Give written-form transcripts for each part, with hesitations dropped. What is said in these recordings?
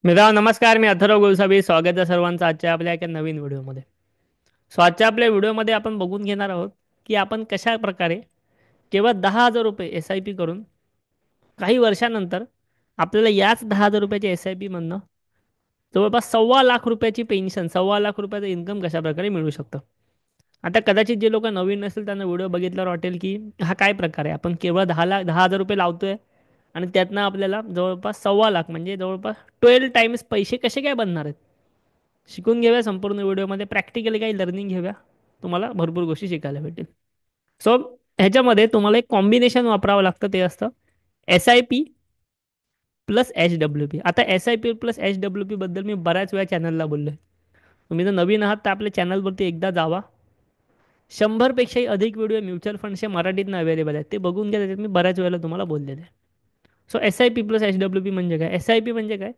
मित्रांनो नमस्कार. मी अथर्व गोसावी. स्वागत आहे सर्वांचं आजच्या आपल्या एका नवीन व्हिडिओमध्ये. आजच्या आपल्या व्हिडिओमध्ये आपण बघून घेणार आहोत की आपण कशा प्रकारे केवळ 10,000 रुपये SIP करून काही वर्षानंतर आपल्याला याच 10,000 रुपयाच्या SIP मधनं जवळपास 1,25,00,000 रुपयाची पेन्शन, 1,25,00,000 रुपयाचं इन्कम कशा प्रकारे मिळू शकतं. आता कदाचित जे लोक नवीन नसतील त्यांना व्हिडिओ बघितल्यावर वाटेल की हा काय प्रकार आहे. आपण केवळ 10,000 रुपये लावतोय आणि त्यातनं आपल्याला जवळपास 1,25,00,000 म्हणजे जवळपास 12 टाइम्स पैसे कसे काय बनणार आहेत. शिकून घेऊया संपूर्ण व्हिडिओमध्ये. प्रॅक्टिकली काही लर्निंग घेऊया. तुम्हाला भरपूर गोष्टी शिकायला भेटेल. सो ह्याच्यामध्ये तुम्हाला एक कॉम्बिनेशन वापरावं लागतं. ते असतं SIP प्लस HWP. आता SIP प्लस HWP बद्दल मी बऱ्याच वेळा चॅनलला बोललो आहे. तुम्ही जर नवीन आहात तर आपल्या चॅनलवरती एकदा जावा. 100पेक्षाही अधिक व्हिडिओ म्युच्युअल फंड्सचे मराठीतनं अवेलेबल आहेत. ते बघून घ्या. त्याच्यात मी बऱ्याच वेळेला तुम्हाला बोललेलं आहे. सो SIP प्लस HWP म्हणजे काय? SIP म्हणजे काय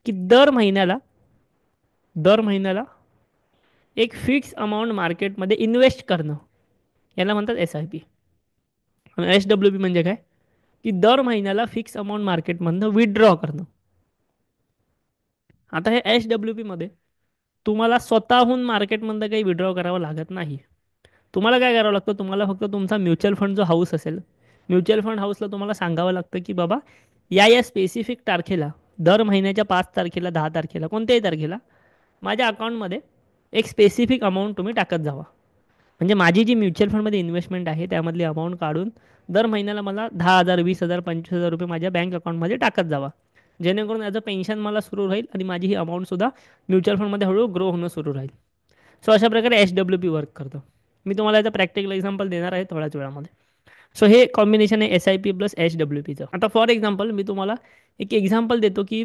की दर महिन्याला एक फिक्स अमाऊंट मार्केटमध्ये इन्व्हेस्ट करणं, याला म्हणतात SIP. आणि HWP म्हणजे काय की दर महिन्याला फिक्स अमाऊंट मार्केटमधनं विथड्रॉ करणं. आता हे HWP मध्ये तुम्हाला स्वतःहून मार्केटमधनं काही विड्रॉ करावं लागत नाही. तुम्हाला काय करावं लागतं, तुम्हाला फक्त तुमचा म्युच्युअल फंड जो हाऊस असेल, म्युच्युअल फंड हाऊसला तुम्हाला सांगावं लागतं की बाबा या स्पेसिफिक तारखेला, दर महिन्याच्या 5 तारखेला, 10 तारखेला, कोणत्याही तारखेला माझ्या अकाउंटमध्ये एक स्पेसिफिक अमाऊंट तुम्ही टाकत जावा. म्हणजे माझी जी म्युच्युअल फंडमध्ये इन्व्हेस्टमेंट आहे त्यामधली अमाऊंट काढून दर महिन्याला मला 10,000, 20,000, 25,000 रुपये माझ्या बँक अकाउंटमध्ये टाकत जावा. जेणेकरून ॲज अ पेन्शन मला सुरू राहील आणि माझी ही अमाऊंटसुद्धा म्युच्युअल फंडमध्ये हळूहळू ग्रो होणं सुरू राहील. सो अशा प्रकारे HWP वर्क करतं. मी तुम्हाला याचं प्रॅक्टिकल एक्झाम्पल देणार आहे थोड्याच वेळामध्ये. सो हे कॉम्बिनेशन आहे SIP प्लस HWPचं. आता फॉर एक्झाम्पल मी तुम्हाला एक एक्झाम्पल देतो की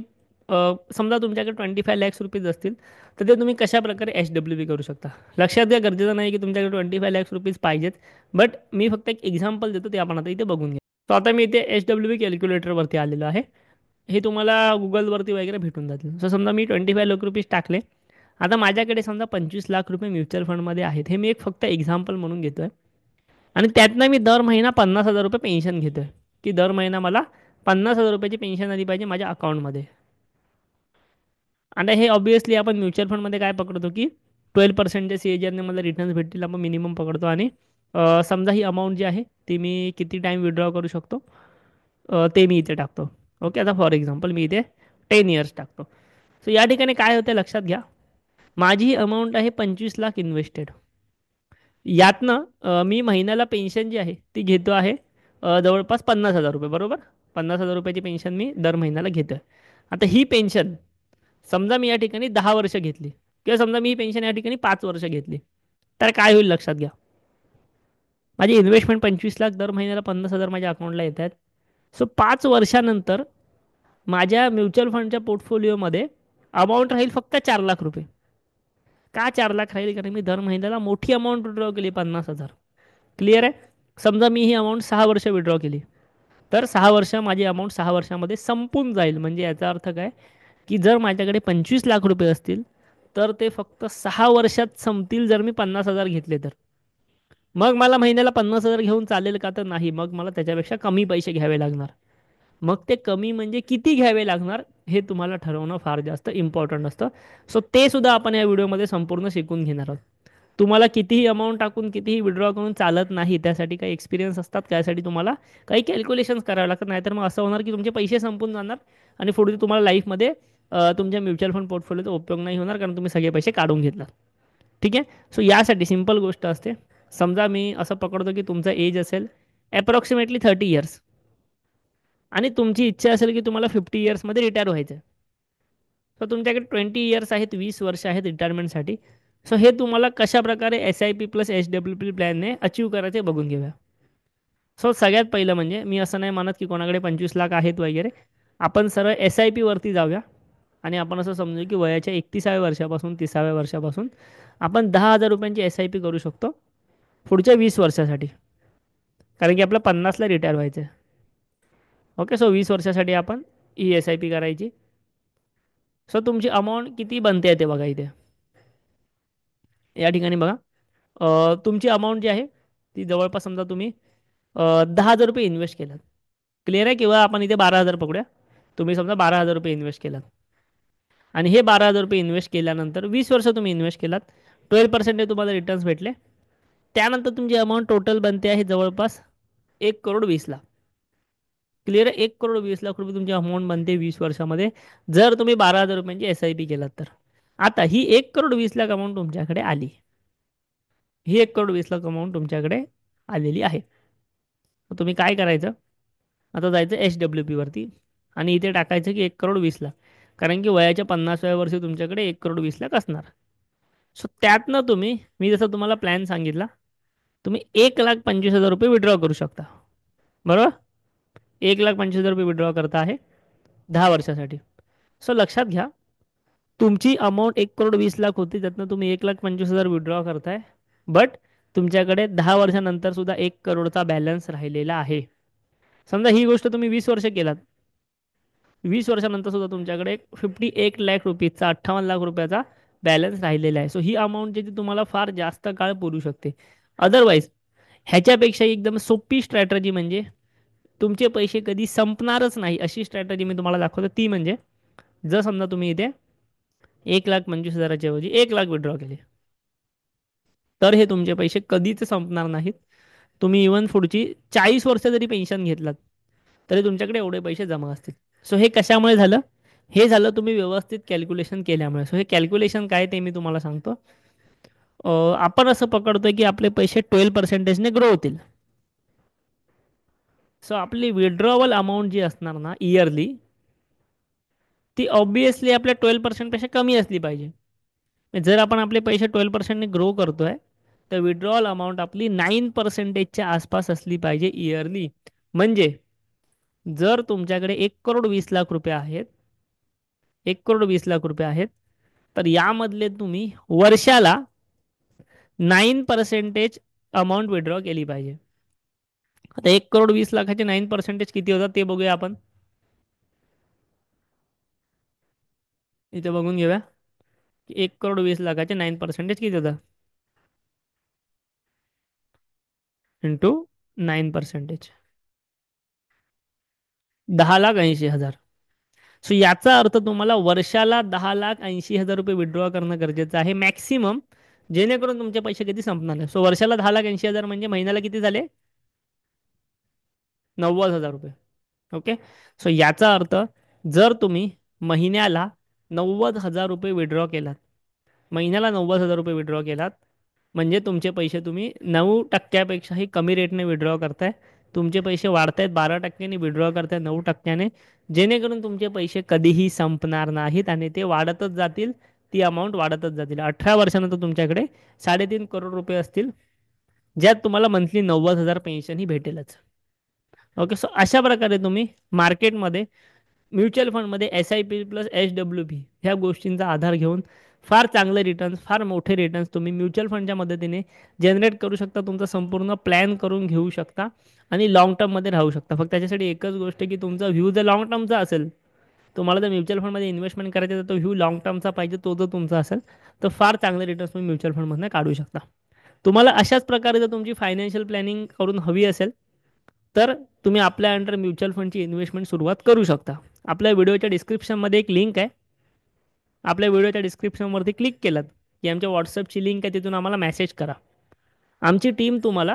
समजा तुमच्याकडे 25 लाख रुपीज असतील तर ते तुम्ही कशा प्रकारे HWP करू शकता. लक्षात घ्या, गरजेचं नाही की तुमच्याकडे 25 लाख रुपीज पाहिजेत. बट मी फक्त एक एक्झाम्पल देतो, ते आपण आता इथे बघून घ्या. तर आता मी इथे HWP कॅल्क्युलेटरवरती आलेलो आहे. हे तुम्हाला गुगलवरती वगैरे भेटून जातील. सो समजा मी 25 लाख रुपीज टाकले. आता माझ्याकडे समजा 25 लाख रुपये म्युच्युअल फंडमध्ये आहेत. हे मी एक फक्त एक्झाम्पल म्हणून घेतो आहे. आणि त्यातनं मी दर महिना 50,000 रुपये पेन्शन घेतो आहे की दर महिना मला 50,000 रुपयाची पेन्शन आली पाहिजे माझ्या अकाउंटमध्ये. आता हे ऑब्विसली आपण म्युच्युअल फंडमध्ये काय पकडतो की 12% CAGRने मला रिटर्न्स भेटतील, आपण मिनिमम पकडतो. आणि समजा ही अमाऊंट जी आहे ती मी किती टाईम विड्रॉ करू शकतो ते मी इथे टाकतो. ओके, आता फॉर एक्झाम्पल मी इथे 10 इयर्स टाकतो. सो या ठिकाणी काय होतं लक्षात घ्या, माझी ही अमाऊंट आहे 25 लाख इन्व्हेस्टेड. यातनं मी महिन्याला पेन्शन जी आहे ती घेतो आहे जवळपास 50,000 रुपये, बरोबर. 50,000 रुपयाची पेन्शन मी दर महिन्याला घेतो आहे. आता ही पेन्शन समजा मी या ठिकाणी 10 वर्ष घेतली किंवा समजा मी ही पेन्शन या ठिकाणी 5 वर्ष घेतली, तर काय होईल लक्षात घ्या. माझी इन्व्हेस्टमेंट 25 लाख, दर महिन्याला 50,000 माझ्या अकाउंटला येत आहेत. सो 5 वर्षानंतर माझ्या म्युच्युअल फंडच्या पोर्टफोलिओमध्ये अमाऊंट राहील फक्त 4 लाख रुपये. का 4 लाख राहील? कारण मी दर महिन्याला मोठी अमाऊंट विड्रॉ केली, 50,000. क्लिअर आहे. समजा मी ही अमाऊंट 6 वर्ष विड्रॉ केली तर 6 वर्ष माझी अमाऊंट 6 वर्षामध्ये संपून जाईल. म्हणजे याचा अर्थ काय की जर माझ्याकडे 25 लाख रुपये असतील तर ते फक्त 6 वर्षात संपतील जर मी 50,000 घेतले तर. मग मला महिन्याला 50,000 घेऊन चालेल का? तर नाही, मग मला त्याच्यापेक्षा कमी पैसे घ्यावे लागणार. मग ते कमी म्हणजे किती घ्यावे लागणार हे तुम्हाला ठरवणं फार जास्त इम्पॉर्टंट असतं. सो ते सुद्धा आपण या व्हिडिओमध्ये संपूर्ण शिकून घेणार आहोत. तुम्हाला कितीही अमाऊंट टाकून कितीही विड्रॉ करून चालत नाही. त्यासाठी काही एक्सपिरियन्स असतात, त्यासाठी तुम्हाला काही कॅल्क्युलेशन्स करावे लागतात. नाहीतर मग असं होणार की तुमचे पैसे संपून जाणार आणि पुढे तुम्हाला लाईफमध्ये तुमच्या म्युच्युअल फंड पोर्टफोलिओचा उपयोग नाही होणार, कारण तुम्ही सगळे पैसे काढून घेतलात. ठीक आहे. सो यासाठी सिंपल गोष्ट असते. समजा मी असं पकडतो की तुमचा एज असेल अप्रॉक्सिमेटली 30 इयर्स आणि तुमची इच्छा असेल की तुम्हाला 50 इयर्समध्ये रिटायर व्हायचं आहे. तर तुमच्याकडे 20 इयर्स आहेत, 20 वर्ष आहेत रिटायरमेंटसाठी. सो हे तुम्हाला कशा प्रकारे SIP प्लस HWP प्लॅनने अचीव करायचे बघून घेऊया. सो सगळ्यात पहिलं म्हणजे मी असं नाही मानत की कोणाकडे 25 लाख आहेत वगैरे. आपण सरळ SIP वरती जाऊया आणि आपण असं समजू की वयाच्या 31व्या वर्षापासून 30व्या वर्षापासून आपण 10,000 रुपयांची SIP करू शकतो पुढच्या 20 वर्षासाठी. कारण की आपलं 50ला रिटायर व्हायचं आहे. ओके, सो 20 वर्षासाठी आपण ही SIP करायची. सो तुमची अमाऊंट किती बनते ते बघा इथे या ठिकाणी बघा. तुमची अमाऊंट जी आहे ती जवळपास समजा तुम्ही 10,000 रुपये इन्व्हेस्ट केलात. क्लिअर आहे. किंवा आपण इथे 12,000 पकडूया. तुम्ही समजा 12,000 रुपये इन्व्हेस्ट केलात. आणि हे 12,000 रुपये इन्व्हेस्ट केल्यानंतर 20 वर्ष तुम्ही इन्व्हेस्ट केलात, 12% तुम्हाला रिटर्न्स भेटले. त्यानंतर तुमची अमाऊंट टोटल बनते आहे जवळपास 1,20,00,000. क्लिअर आहे? 1,20,00,000 रुपये तुमची अमाऊंट बनते 20 वर्षामध्ये, जर तुम्ही 12,000 रुपयांची SIP केलात तर. आता ही 1,20,00,000 अमाऊंट तुमच्याकडे आली. ही 1,20,00,000 अमाऊंट तुमच्याकडे आलेली आहे. तर तुम्ही काय करायचं? आता जायचं HWP वरती आणि इथे टाकायचं की 1,20,00,000, कारण की वयाच्या 50व्या वर्षी तुमच्याकडे 1,20,00,000 असणार. सो त्यातनं तुम्ही, मी जसं तुम्हाला प्लॅन सांगितला, तुम्ही 1,25,000 रुपये विड्रॉ करू शकता. बरोबर? 1,25,000 रुपये विड्रॉ करता आहे 10 वर्षासाठी. सो लक्षात घ्या, तुमची अमाऊंट 1,20,00,000 होती, त्यातनं तुम्ही 1,25,000 विड्रॉ करताय. बट तुमच्याकडे 10 वर्षानंतर सुद्धा 1 करोडचा बॅलन्स राहिलेला आहे. समजा ही गोष्ट तुम्ही 20 वर्ष केलात, 20 वर्षानंतर सुद्धा तुमच्याकडे 51 लाख रुपीजचा, 58 लाख रुपयाचा बॅलन्स राहिलेला आहे. सो ही अमाऊंट जी ती तुम्हाला फार जास्त काळ पुरू शकते. अदरवाईज ह्याच्यापेक्षा एकदम सोपी स्ट्रॅटजी म्हणजे तुमचे पैसे कधी संपणारच नाही अशी स्ट्रॅटजी मी तुम्हाला दाखवतो. ती म्हणजे, जर समजा तुम्ही इथे 1,25,000च्या ऐवजी 1,00,000 विड्रॉ केले, तर हे तुमचे पैसे कधीच संपणार नाहीत. तुम्ही इवन पुढची 40 वर्ष जरी पेन्शन घेतलात तरी तुमच्याकडे एवढे पैसे जमा असतील. सो हे कशामुळे झालं? हे झालं तुम्ही व्यवस्थित कॅल्क्युलेशन केल्यामुळे. सो हे कॅल्क्युलेशन काय ते मी तुम्हाला सांगतो. आपण असं पकडतोय की आपले पैसे 12%ने ग्रो होतील. सो आपली विड्रॉवल अमाऊंट जी असणार ना इयरली, ती ऑब्विसली आपल्या 12%पेक्षा कमी असली पाहिजे. जर आपण आपले पैसे 12%ने ग्रो करतोय, तर विड्रॉवल अमाऊंट आपली 9%च्या आसपास असली पाहिजे इयरली. म्हणजे जर तुमच्याकडे 1,20,00,000 रुपये आहेत, 1,20,00,000 रुपये आहेत, तर यामधले तुम्ही वर्षाला 9% अमाऊंट विड्रॉ केली पाहिजे. आता 1,20,00,000चे 9% किती होतात ते बघूया आपण. इथे बघून घेऊया की 1,20,00,000चे 9% किती होतात इंटू 9%, 10,80,000. सो याचा अर्थ तुम्हाला वर्षाला 10,80,000 रुपये विड्रॉ करणं गरजेचं आहे मॅक्सिमम, जेणेकरून तुमचे पैसे कधी संपणार नाही. सो वर्षाला 10,80,000 म्हणजे महिन्याला किती झाले? 90,000 रुपये. ओके. सो याचा अर्थ, जर तुम्ही महिन्याला 90,000 रुपये विड्रॉ केलात, महिन्याला 90,000 रुपये विड्रॉ केलात, म्हणजे तुमचे पैसे तुम्ही 9%पेक्षाही कमी रेटने विड्रॉ करताय. तुमचे पैसे वाढतायत 12%ने, विड्रॉ करताय 9%ने, जेणेकरून तुमचे पैसे कधीही संपणार नाहीत आणि ते वाढतच जातील. ती अमाऊंट वाढतच जातील. 18 वर्षानंतर तुमच्याकडे 3.5 करोड रुपये असतील, ज्यात तुम्हाला मंथली 90,000 पेन्शन ही भेटेलच. ओके. सो अशा प्रकारे तुम्ही मार्केटमध्ये, म्युच्युअल फंडमध्ये SIP प्लस HWP ह्या गोष्टींचा आधार घेऊन फार चांगले रिटर्न्स, फार मोठे रिटर्न्स तुम्ही म्युच्युअल फंडच्या मदतीने जनरेट करू शकता. तुमचा संपूर्ण प्लॅन करून घेऊ शकता आणि लॉंग टर्ममध्ये राहू शकता. फक्त त्याच्यासाठी एकच गोष्ट की तुमचा व्ह्यू जर लॉंग टर्मचा असेल, तुम्हाला जर म्युच्युअल फंडमध्ये इन्व्हेस्टमेंट करायचं तर तो व्ह्यू लॉंग टर्मचा पाहिजे. तो जर तुमचा असेल तर फार चांगले रिटर्न्स तुम्ही म्युच्युअल फंडमधून काढू शकता. तुम्हाला अशाच प्रकारे जर तुमची फायनान्शियल प्लॅनिंग करून हवी असेल, तर तुम्ही आपल्या अंडर म्युच्युअल फंडची इन्व्हेस्टमेंट सुरुवात करू शकता. आपल्या व्हिडिओच्या डिस्क्रिप्शनमध्ये एक लिंक आहे. आपल्या व्हिडिओच्या डिस्क्रिप्शनवरती क्लिक केलं की आमच्या व्हॉट्सअपची लिंक आहे, तिथून आम्हाला मेसेज करा. आमची टीम तुम्हाला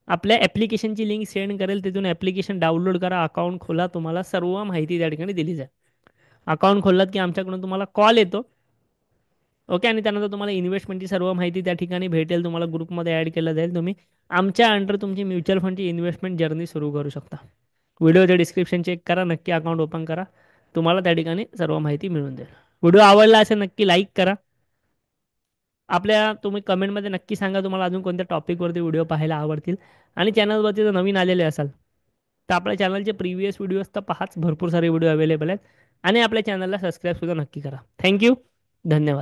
आपल्या ॲप्लिकेशनची लिंक सेंड करेल. तिथून ॲप्लिकेशन डाउनलोड करा, अकाउंट खोला. तुम्हाला सर्व माहिती त्या ठिकाणी दिली जाईल. अकाउंट खोललात की आमच्याकडून तुम्हाला कॉल येतो. ओके. आणि त्यानंतर तुम्हाला इन्व्हेस्टमेंटची सर्व माहिती त्या ठिकाणी भेटेल. तुम्हाला ग्रुपमध्ये ॲड केलं जाईल. तुम्ही आमच्या अंडर तुमची म्युच्युअल फंडची इन्व्हेस्टमेंट जर्नी सुरू करू शकता. व्हिडिओचे डिस्क्रिप्शन चेक करा, नक्की अकाउंट ओपन करा. तुम्हाला त्या ठिकाणी सर्व माहिती मिळून जाईल. व्हिडिओ आवडला असेल नक्की लाईक करा. आपल्या तुम्ही कमेंटमध्ये नक्की सांगा तुम्हाला अजून कोणत्या टॉपिकवरती व्हिडिओ पाहायला आवडतील. आणि चॅनलवरती जर नवीन आलेले असाल तर आपल्या चॅनलचे प्रिव्हियस व्हिडिओज तर पहाच, भरपूर सारे व्हिडिओ अवेलेबल आहेत. आणि आपल्या चॅनलला सबस्क्राईबसुद्धा नक्की करा. थँक्यू. धन्यवाद.